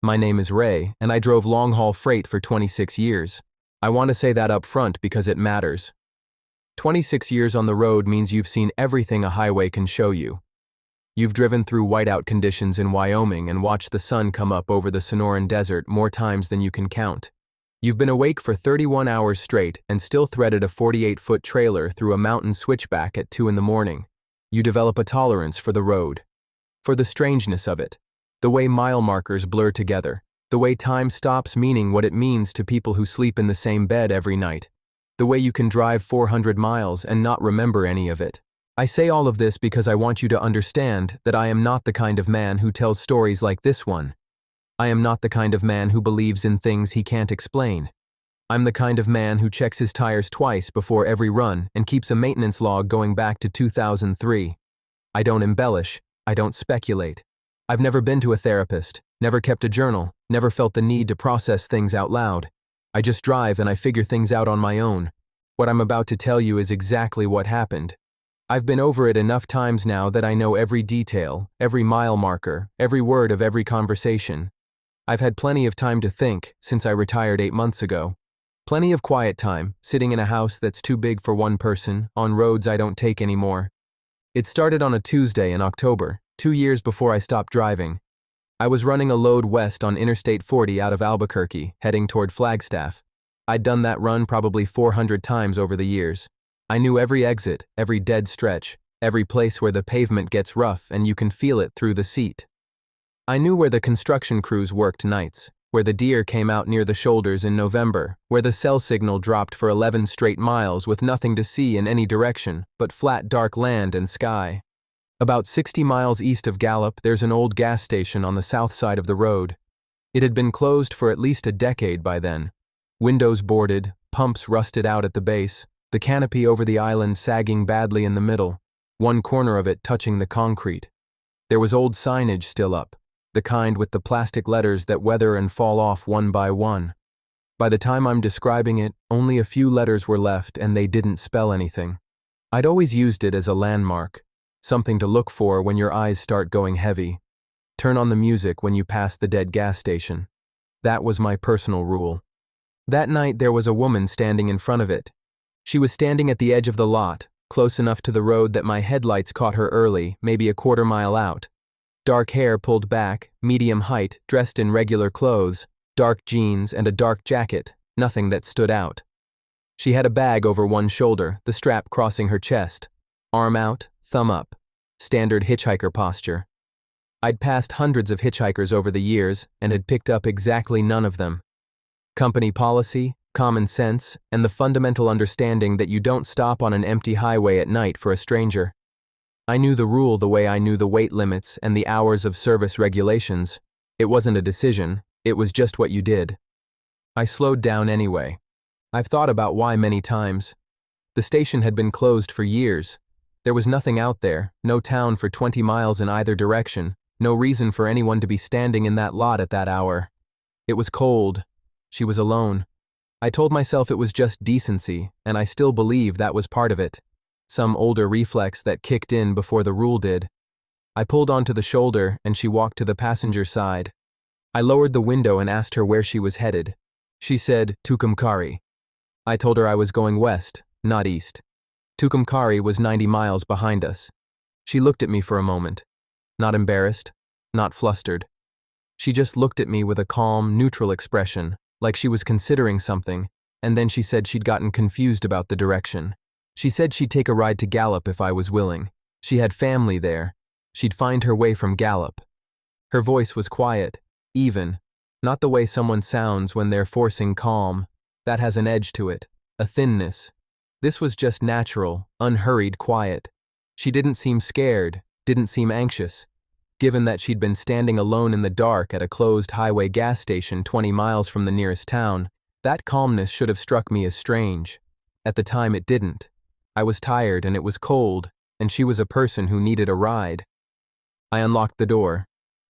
My name is Ray, and I drove long-haul freight for 26 years. I want to say that up front because it matters. 26 years on the road means you've seen everything a highway can show you. You've driven through whiteout conditions in Wyoming and watched the sun come up over the Sonoran Desert more times than you can count. You've been awake for 31 hours straight and still threaded a 48-foot trailer through a mountain switchback at 2 in the morning. You develop a tolerance for the road. For the strangeness of it. The way mile markers blur together. The way time stops meaning what it means to people who sleep in the same bed every night. The way you can drive 400 miles and not remember any of it. I say all of this because I want you to understand that I am not the kind of man who tells stories like this one. I am not the kind of man who believes in things he can't explain. I'm the kind of man who checks his tires twice before every run and keeps a maintenance log going back to 2003. I don't embellish. I don't speculate. I've never been to a therapist, never kept a journal, never felt the need to process things out loud. I just drive and I figure things out on my own. What I'm about to tell you is exactly what happened. I've been over it enough times now that I know every detail, every mile marker, every word of every conversation. I've had plenty of time to think since I retired 8 months ago. Plenty of quiet time, sitting in a house that's too big for one person, on roads I don't take anymore. It started on a Tuesday in October, 2 years before I stopped driving. I was running a load west on Interstate 40 out of Albuquerque, heading toward Flagstaff. I'd done that run probably 400 times over the years. I knew every exit, every dead stretch, every place where the pavement gets rough and you can feel it through the seat. I knew where the construction crews worked nights, where the deer came out near the shoulders in November, where the cell signal dropped for 11 straight miles with nothing to see in any direction but flat dark land and sky. About 60 miles east of Gallup, there's an old gas station on the south side of the road. It had been closed for at least a decade by then. Windows boarded, pumps rusted out at the base, the canopy over the island sagging badly in the middle, one corner of it touching the concrete. There was old signage still up, the kind with the plastic letters that weather and fall off one by one. By the time I'm describing it, only a few letters were left and they didn't spell anything. I'd always used it as a landmark. Something to look for when your eyes start going heavy. Turn on the music when you pass the dead gas station. That was my personal rule. That night there was a woman standing in front of it. She was standing at the edge of the lot, close enough to the road that my headlights caught her early, maybe a quarter mile out. Dark hair pulled back, medium height, dressed in regular clothes, dark jeans and a dark jacket, nothing that stood out. She had a bag over one shoulder, the strap crossing her chest. Arm out, thumb up. Standard hitchhiker posture. I'd passed hundreds of hitchhikers over the years and had picked up exactly none of them. Company policy, common sense, and the fundamental understanding that you don't stop on an empty highway at night for a stranger. I knew the rule the way I knew the weight limits and the hours of service regulations. It wasn't a decision, it was just what you did. I slowed down anyway. I've thought about why many times. The station had been closed for years. There was nothing out there, no town for 20 miles in either direction, no reason for anyone to be standing in that lot at that hour. It was cold. She was alone. I told myself it was just decency, and I still believe that was part of it. Some older reflex that kicked in before the rule did. I pulled onto the shoulder and she walked to the passenger side. I lowered the window and asked her where she was headed. She said, Tucumcari. I told her I was going west, not east. Tucumcari was 90 miles behind us. She looked at me for a moment. Not embarrassed, not flustered. She just looked at me with a calm, neutral expression, like she was considering something, and then she said she'd gotten confused about the direction. She said she'd take a ride to Gallup if I was willing. She had family there. She'd find her way from Gallup. Her voice was quiet, even, not the way someone sounds when they're forcing calm. That has an edge to it, a thinness. This was just natural, unhurried quiet. She didn't seem scared, didn't seem anxious. Given that she'd been standing alone in the dark at a closed highway gas station 20 miles from the nearest town, that calmness should have struck me as strange. At the time it didn't. I was tired and it was cold, and she was a person who needed a ride. I unlocked the door.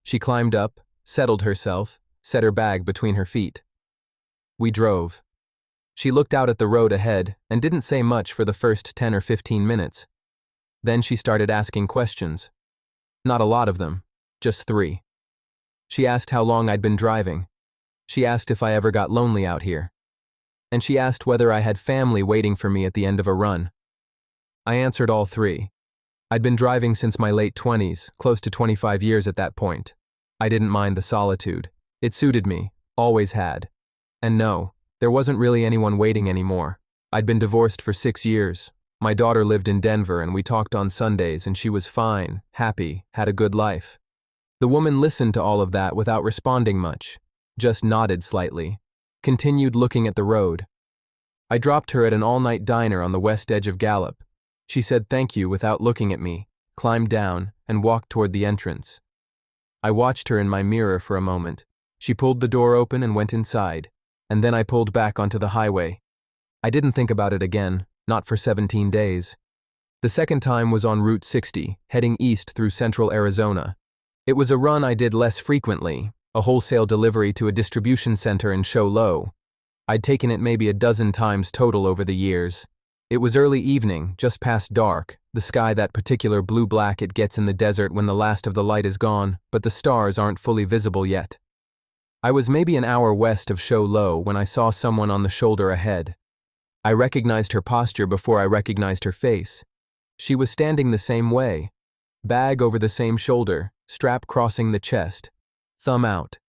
She climbed up, settled herself, set her bag between her feet. We drove. She looked out at the road ahead and didn't say much for the first 10 or 15 minutes. Then she started asking questions. Not a lot of them, just 3. She asked how long I'd been driving. She asked if I ever got lonely out here. And she asked whether I had family waiting for me at the end of a run. I answered all three. I'd been driving since my late 20s, close to 25 years at that point. I didn't mind the solitude. It suited me, always had. And no, there wasn't really anyone waiting anymore. I'd been divorced for 6 years. My daughter lived in Denver and we talked on Sundays and she was fine, happy, had a good life. The woman listened to all of that without responding much, just nodded slightly, continued looking at the road. I dropped her at an all-night diner on the west edge of Gallup. She said thank you without looking at me, climbed down, and walked toward the entrance. I watched her in my mirror for a moment. She pulled the door open and went inside, and then I pulled back onto the highway. I didn't think about it again, not for 17 days. The second time was on Route 60, heading east through central Arizona. It was a run I did less frequently, a wholesale delivery to a distribution center in Show Low. I'd taken it maybe a dozen times total over the years. It was early evening, just past dark, the sky that particular blue-black it gets in the desert when the last of the light is gone, but the stars aren't fully visible yet. I was maybe an hour west of Show Low when I saw someone on the shoulder ahead. I recognized her posture before I recognized her face. She was standing the same way, bag over the same shoulder, strap crossing the chest, thumb out.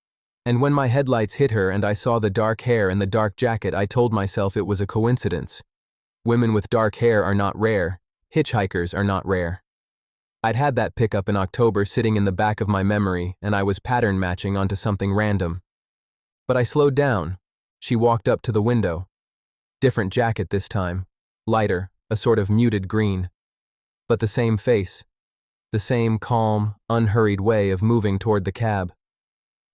And when my headlights hit her and I saw the dark hair and the dark jacket, I told myself it was a coincidence. Women with dark hair are not rare. Hitchhikers are not rare. I'd had that pickup in October sitting in the back of my memory, and I was pattern matching onto something random. But I slowed down. She walked up to the window. Different jacket this time. Lighter, a sort of muted green. But the same face. The same calm, unhurried way of moving toward the cab.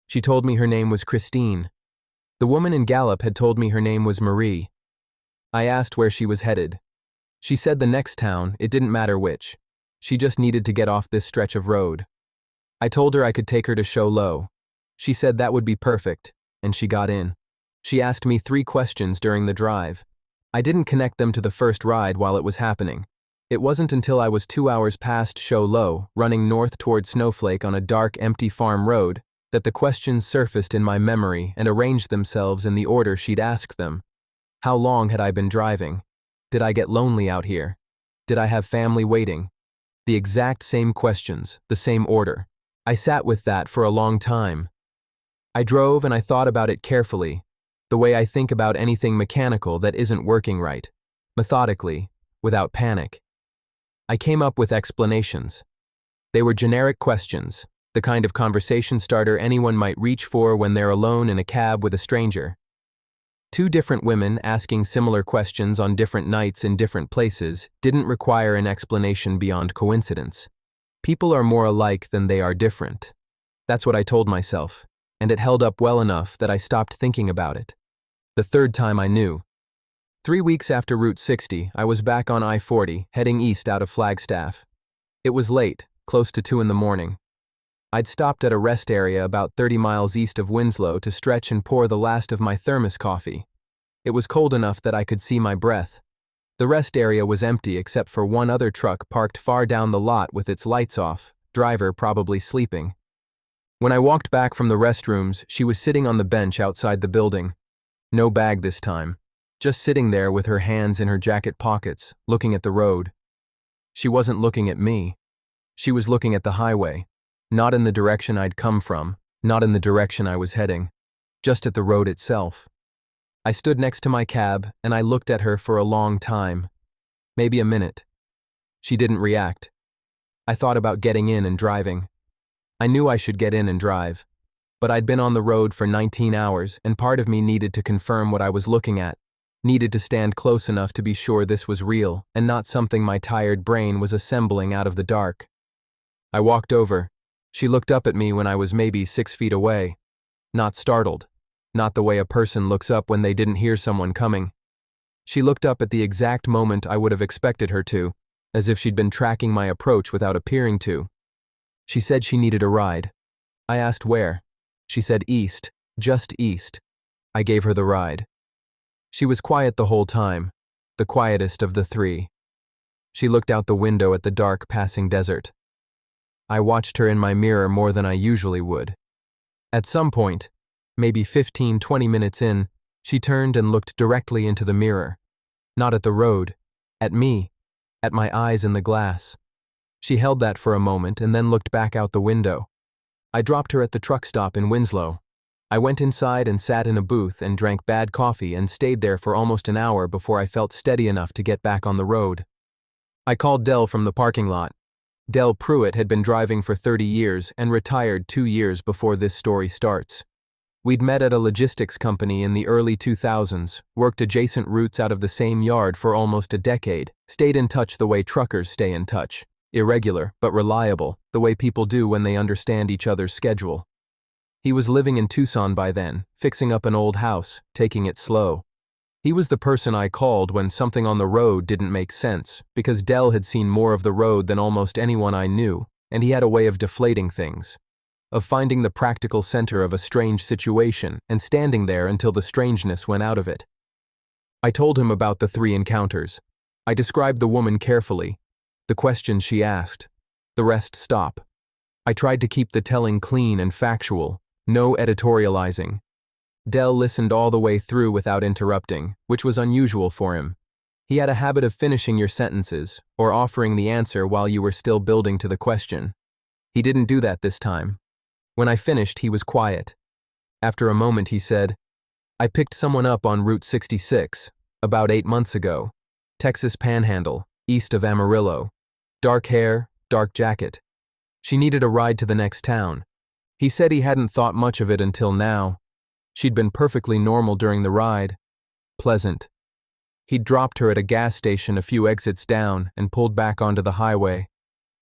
She told me her name was Christine. The woman in Gallup had told me her name was Marie. I asked where she was headed. She said the next town, it didn't matter which. She just needed to get off this stretch of road. I told her I could take her to Show Low. She said that would be perfect, and she got in. She asked me 3 questions during the drive. I didn't connect them to the first ride while it was happening. It wasn't until I was 2 hours past Show Low, running north toward Snowflake on a dark, empty farm road, that the questions surfaced in my memory and arranged themselves in the order she'd asked them. How long had I been driving? Did I get lonely out here? Did I have family waiting? The exact same questions, the same order. I sat with that for a long time. I drove and I thought about it carefully, the way I think about anything mechanical that isn't working right, methodically, without panic. I came up with explanations. They were generic questions, the kind of conversation starter anyone might reach for when they're alone in a cab with a stranger. 2 different women asking similar questions on different nights in different places didn't require an explanation beyond coincidence. People are more alike than they are different. That's what I told myself, and it held up well enough that I stopped thinking about it. The third time I knew. 3 weeks after Route 60, I was back on I-40, heading east out of Flagstaff. It was late, close to 2 in the morning. I'd stopped at a rest area about 30 miles east of Winslow to stretch and pour the last of my thermos coffee. It was cold enough that I could see my breath. The rest area was empty except for one other truck parked far down the lot with its lights off, driver probably sleeping. When I walked back from the restrooms, she was sitting on the bench outside the building. No bag this time, just sitting there with her hands in her jacket pockets, looking at the road. She wasn't looking at me. She was looking at the highway. Not in the direction I'd come from, not in the direction I was heading, just at the road itself. I stood next to my cab, and I looked at her for a long time, maybe a minute. She didn't react. I thought about getting in and driving. I knew I should get in and drive, but I'd been on the road for 19 hours, and part of me needed to confirm what I was looking at, needed to stand close enough to be sure this was real and not something my tired brain was assembling out of the dark. I walked over. She looked up at me when I was maybe 6 feet away. Not startled. Not the way a person looks up when they didn't hear someone coming. She looked up at the exact moment I would have expected her to, as if she'd been tracking my approach without appearing to. She said she needed a ride. I asked where. She said east, just east. I gave her the ride. She was quiet the whole time, the quietest of the 3. She looked out the window at the dark passing desert. I watched her in my mirror more than I usually would. At some point, maybe 15-20 minutes in, she turned and looked directly into the mirror. Not at the road, at me, at my eyes in the glass. She held that for a moment and then looked back out the window. I dropped her at the truck stop in Winslow. I went inside and sat in a booth and drank bad coffee and stayed there for almost an hour before I felt steady enough to get back on the road. I called Dell from the parking lot. Dell Pruitt had been driving for 30 years and retired 2 years before this story starts. We'd met at a logistics company in the early 2000s, worked adjacent routes out of the same yard for almost a decade, stayed in touch the way truckers stay in touch. Irregular, but reliable, the way people do when they understand each other's schedule. He was living in Tucson by then, fixing up an old house, taking it slow. He was the person I called when something on the road didn't make sense, because Dell had seen more of the road than almost anyone I knew, and he had a way of deflating things, of finding the practical center of a strange situation and standing there until the strangeness went out of it. I told him about the 3 encounters. I described the woman carefully, the questions she asked, the rest stop. I tried to keep the telling clean and factual, no editorializing. Dell listened all the way through without interrupting, which was unusual for him. He had a habit of finishing your sentences, or offering the answer while you were still building to the question. He didn't do that this time. When I finished, he was quiet. After a moment, he said, "I picked someone up on Route 66, about 8 months ago. Texas Panhandle, east of Amarillo. Dark hair, dark jacket. She needed a ride to the next town. He said he hadn't thought much of it until now. She'd been perfectly normal during the ride. Pleasant. He'd dropped her at a gas station a few exits down and pulled back onto the highway.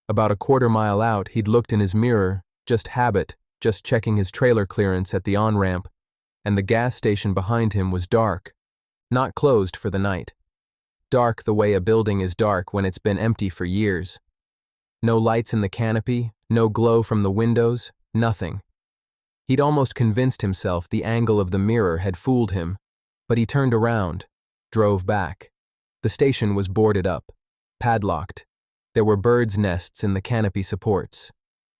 About a quarter mile out, he'd looked in his mirror, just habit, just checking his trailer clearance at the on-ramp, and the gas station behind him was dark, not closed for the night. Dark the way a building is dark when it's been empty for years. No lights in the canopy, no glow from the windows, nothing. He'd almost convinced himself the angle of the mirror had fooled him, but he turned around, drove back. The station was boarded up, padlocked. There were birds' nests in the canopy supports.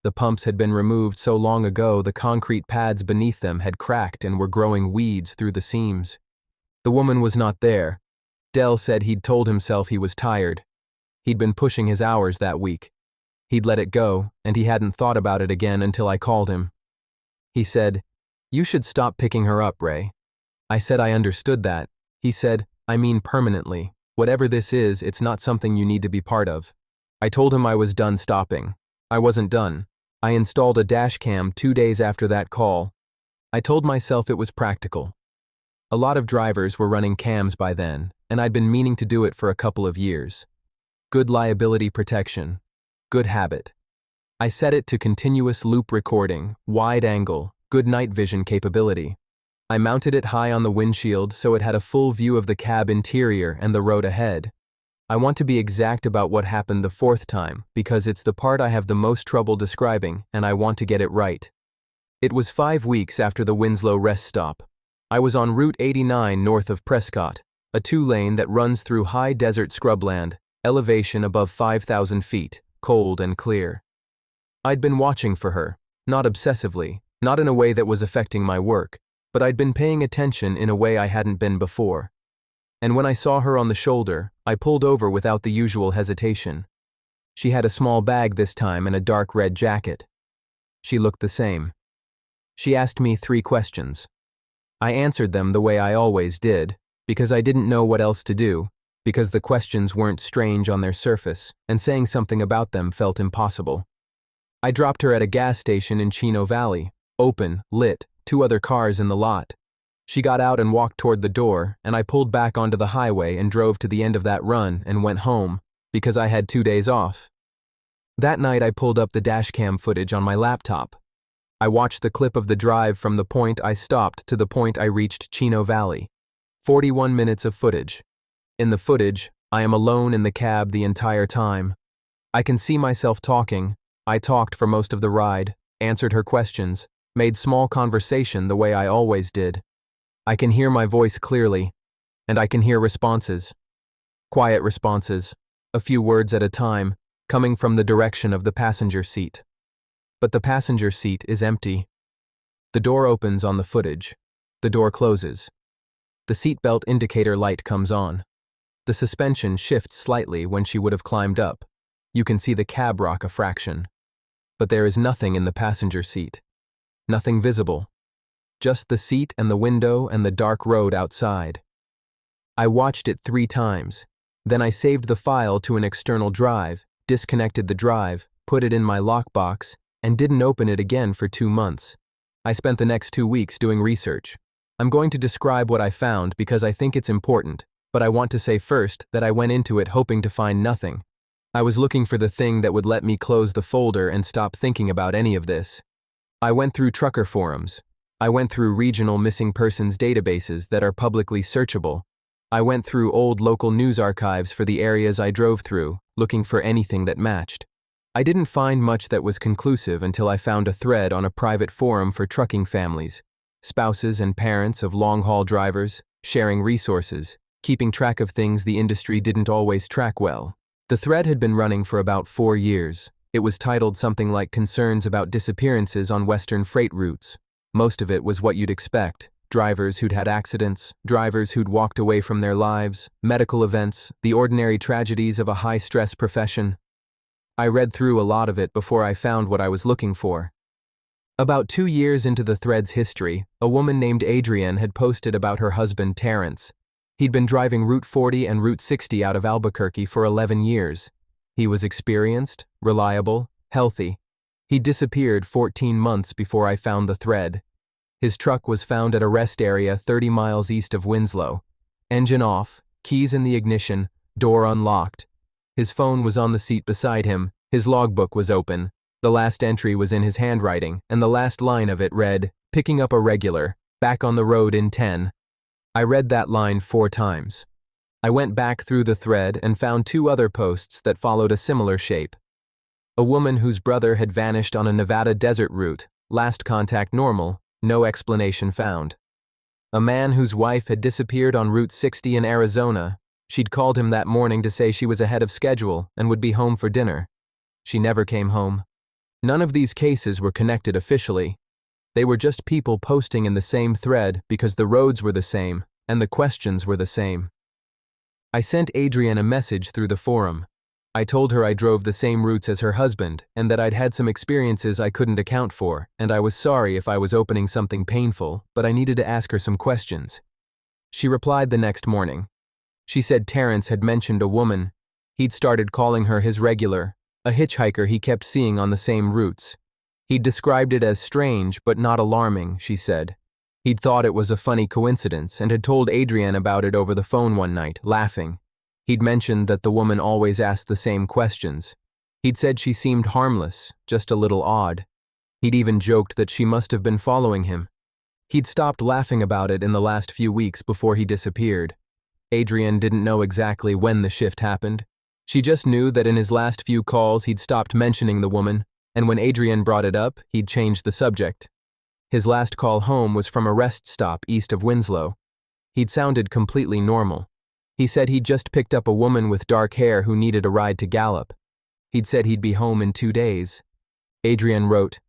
The pumps had been removed so long ago the concrete pads beneath them had cracked and were growing weeds through the seams. The woman was not there. Dell said he'd told himself he was tired. He'd been pushing his hours that week. He'd let it go, and he hadn't thought about it again until I called him. He said, "You should stop picking her up, Ray." I said I understood that. He said, "I mean permanently. Whatever this is, it's not something you need to be part of." I told him I was done stopping. I wasn't done. I installed a dash cam 2 days after that call. I told myself it was practical. A lot of drivers were running cams by then, and I'd been meaning to do it for a couple of years. Good liability protection. Good habit. I set it to continuous loop recording, wide angle, good night vision capability. I mounted it high on the windshield so it had a full view of the cab interior and the road ahead. I want to be exact about what happened the 4th time because it's the part I have the most trouble describing and I want to get it right. It was 5 weeks after the Winslow rest stop. I was on Route 89 north of Prescott, a 2-lane that runs through high desert scrubland, elevation above 5,000 feet, cold and clear. I'd been watching for her, not obsessively, not in a way that was affecting my work, but I'd been paying attention in a way I hadn't been before. And when I saw her on the shoulder, I pulled over without the usual hesitation. She had a small bag this time and a dark red jacket. She looked the same. She asked me 3 questions. I answered them the way I always did, because I didn't know what else to do, because the questions weren't strange on their surface, and saying something about them felt impossible. I dropped her at a gas station in Chino Valley, open, lit, 2 other cars in the lot. She got out and walked toward the door, and I pulled back onto the highway and drove to the end of that run and went home, because I had 2 days off. That night I pulled up the dashcam footage on my laptop. I watched the clip of the drive from the point I stopped to the point I reached Chino Valley. 41 minutes of footage. In the footage, I am alone in the cab the entire time. I can see myself talking. I talked for most of the ride, answered her questions, made small conversation the way I always did. I can hear my voice clearly, and I can hear responses. Quiet responses, a few words at a time, coming from the direction of the passenger seat. But the passenger seat is empty. The door opens on the footage. The door closes. The seatbelt indicator light comes on. The suspension shifts slightly when she would have climbed up. You can see the cab rock a fraction. But there is nothing in the passenger seat. Nothing visible. Just the seat and the window and the dark road outside. I watched it 3 times. Then I saved the file to an external drive, disconnected the drive, put it in my lockbox, and didn't open it again for 2 months. I spent the next 2 weeks doing research. I'm going to describe what I found because I think it's important, but I want to say first that I went into it hoping to find nothing. I was looking for the thing that would let me close the folder and stop thinking about any of this. I went through trucker forums. I went through regional missing persons databases that are publicly searchable. I went through old local news archives for the areas I drove through, looking for anything that matched. I didn't find much that was conclusive until I found a thread on a private forum for trucking families, spouses and parents of long-haul drivers, sharing resources, keeping track of things the industry didn't always track well. The thread had been running for about 4 years. It was titled something like Concerns About Disappearances on Western Freight Routes. Most of it was what you'd expect: drivers who'd had accidents, drivers who'd walked away from their lives, medical events, the ordinary tragedies of a high-stress profession. I read through a lot of it before I found what I was looking for. About 2 years into the thread's history, a woman named Adrienne had posted about her husband Terrence. He'd been driving Route 40 and Route 60 out of Albuquerque for 11 years. He was experienced, reliable, healthy. He disappeared 14 months before I found the thread. His truck was found at a rest area 30 miles east of Winslow. Engine off, keys in the ignition, door unlocked. His phone was on the seat beside him, his logbook was open. The last entry was in his handwriting, and the last line of it read, "Picking up a regular, back on the road in 10. I read that line 4 times. I went back through the thread and found 2 other posts that followed a similar shape. A woman whose brother had vanished on a Nevada desert route, last contact normal, no explanation found. A man whose wife had disappeared on Route 60 in Arizona. She'd called him that morning to say she was ahead of schedule and would be home for dinner. She never came home. None of these cases were connected officially. They were just people posting in the same thread because the roads were the same and the questions were the same. I sent Adrienne a message through the forum. I told her I drove the same routes as her husband and that I'd had some experiences I couldn't account for, and I was sorry if I was opening something painful, but I needed to ask her some questions. She replied the next morning. She said Terrence had mentioned a woman. He'd started calling her his regular, a hitchhiker he kept seeing on the same routes. He'd described it as strange but not alarming, she said. He'd thought it was a funny coincidence and had told Adrienne about it over the phone one night, laughing. He'd mentioned that the woman always asked the same questions. He'd said she seemed harmless, just a little odd. He'd even joked that she must have been following him. He'd stopped laughing about it in the last few weeks before he disappeared. Adrienne didn't know exactly when the shift happened. She just knew that in his last few calls he'd stopped mentioning the woman, and when Adrienne brought it up, he'd changed the subject. His last call home was from a rest stop east of Winslow. He'd sounded completely normal. He said he'd just picked up a woman with dark hair who needed a ride to Gallup. He'd said he'd be home in 2 days. Adrienne wrote,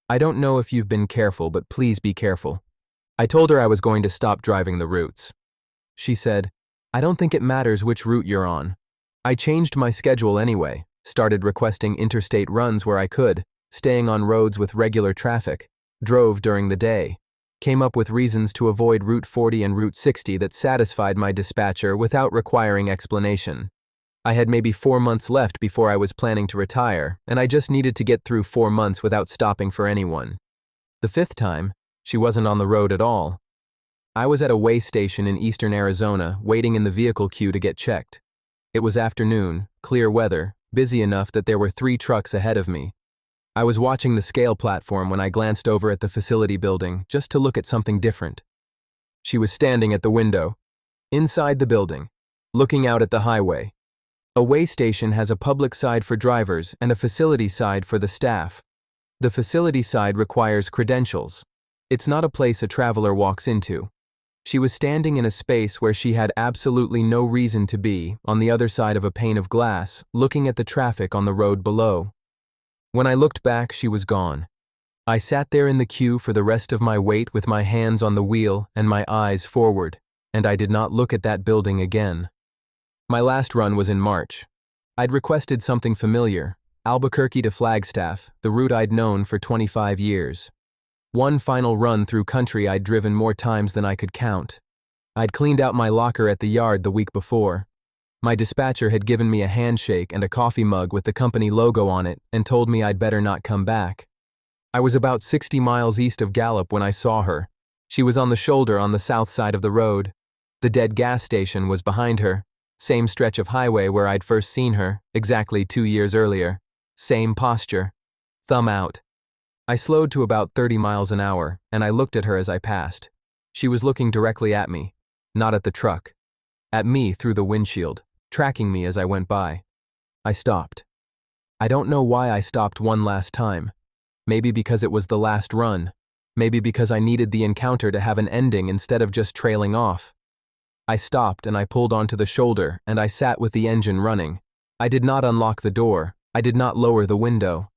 "I don't know if you've been careful, but please be careful." I told her I was going to stop driving the routes. She said, "I don't think it matters which route you're on." I changed my schedule anyway, started requesting interstate runs where I could, staying on roads with regular traffic, drove during the day, came up with reasons to avoid Route 40 and Route 60 that satisfied my dispatcher without requiring explanation. I had maybe 4 months left before I was planning to retire, and I just needed to get through 4 months without stopping for anyone. The 5th time, she wasn't on the road at all. I was at a way station in eastern Arizona, waiting in the vehicle queue to get checked. It was afternoon, clear weather, busy enough that there were 3 trucks ahead of me. I was watching the scale platform when I glanced over at the facility building just to look at something different. She was standing at the window, inside the building, looking out at the highway. A way station has a public side for drivers and a facility side for the staff. The facility side requires credentials. It's not a place a traveler walks into. She was standing in a space where she had absolutely no reason to be, on the other side of a pane of glass, looking at the traffic on the road below. When I looked back, she was gone. I sat there in the queue for the rest of my wait with my hands on the wheel and my eyes forward, and I did not look at that building again. My last run was in March. I'd requested something familiar, Albuquerque to Flagstaff, the route I'd known for 25 years. One final run through country I'd driven more times than I could count. I'd cleaned out my locker at the yard the week before. My dispatcher had given me a handshake and a coffee mug with the company logo on it and told me I'd better not come back. I was about 60 miles east of Gallup when I saw her. She was on the shoulder on the south side of the road. The dead gas station was behind her. Same stretch of highway where I'd first seen her, exactly 2 years earlier. Same posture. Thumb out. I slowed to about 30 miles an hour, and I looked at her as I passed. She was looking directly at me, not at the truck. At me through the windshield, tracking me as I went by. I stopped. I don't know why I stopped one last time. Maybe because it was the last run. Maybe because I needed the encounter to have an ending instead of just trailing off. I stopped and I pulled onto the shoulder and I sat with the engine running. I did not unlock the door. I did not lower the window.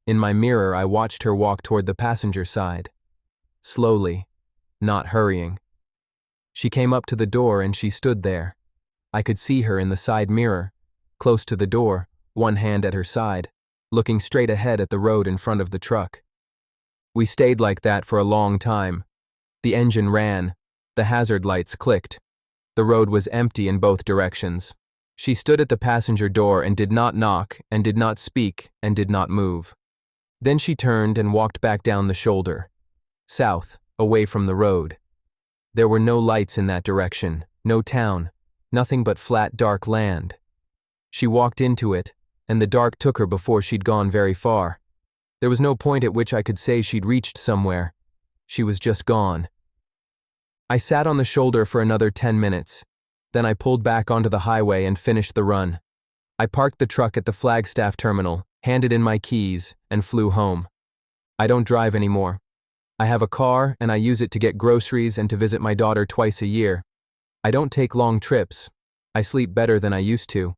In my mirror, I watched her walk toward the passenger side. Slowly, not hurrying. She came up to the door and she stood there. I could see her in the side mirror, close to the door, one hand at her side, looking straight ahead at the road in front of the truck. We stayed like that for a long time. The engine ran. The hazard lights clicked. The road was empty in both directions. She stood at the passenger door and did not knock, and did not speak, and did not move. Then she turned and walked back down the shoulder. South, away from the road. There were no lights in that direction, no town, nothing but flat, dark land. She walked into it, and the dark took her before she'd gone very far. There was no point at which I could say she'd reached somewhere. She was just gone. I sat on the shoulder for another 10 minutes. Then I pulled back onto the highway and finished the run. I parked the truck at the Flagstaff terminal, handed in my keys, and flew home. I don't drive anymore. I have a car and I use it to get groceries and to visit my daughter twice a year. I don't take long trips. I sleep better than I used to.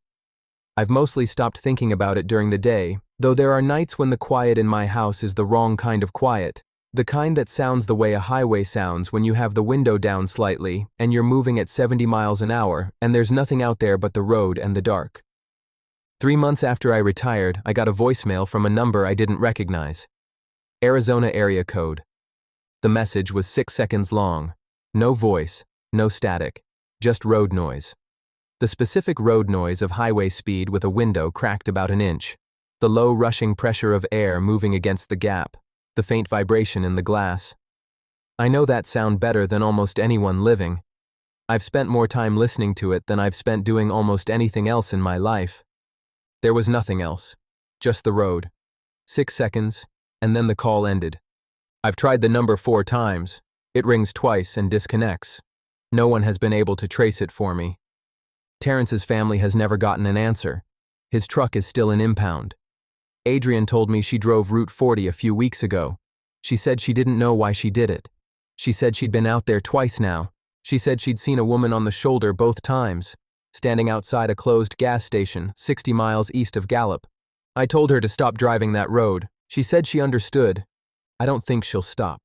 I've mostly stopped thinking about it during the day, though there are nights when the quiet in my house is the wrong kind of quiet, the kind that sounds the way a highway sounds when you have the window down slightly and you're moving at 70 miles an hour and there's nothing out there but the road and the dark. 3 months after I retired, I got a voicemail from a number I didn't recognize. Arizona area code. The message was 6 seconds long. No voice, no static, just road noise. The specific road noise of highway speed with a window cracked about an inch. The low rushing pressure of air moving against the gap. The faint vibration in the glass. I know that sound better than almost anyone living. I've spent more time listening to it than I've spent doing almost anything else in my life. There was nothing else. Just the road. 6 seconds, and then the call ended. I've tried the number 4 times. It rings twice and disconnects. No one has been able to trace it for me. Terrence's family has never gotten an answer. His truck is still in impound. Adrian told me she drove Route 40 a few weeks ago. She said she didn't know why she did it. She said she'd been out there twice now. She said she'd seen a woman on the shoulder both times, standing outside a closed gas station 60 miles east of Gallup. I told her to stop driving that road. She said she understood. I don't think she'll stop.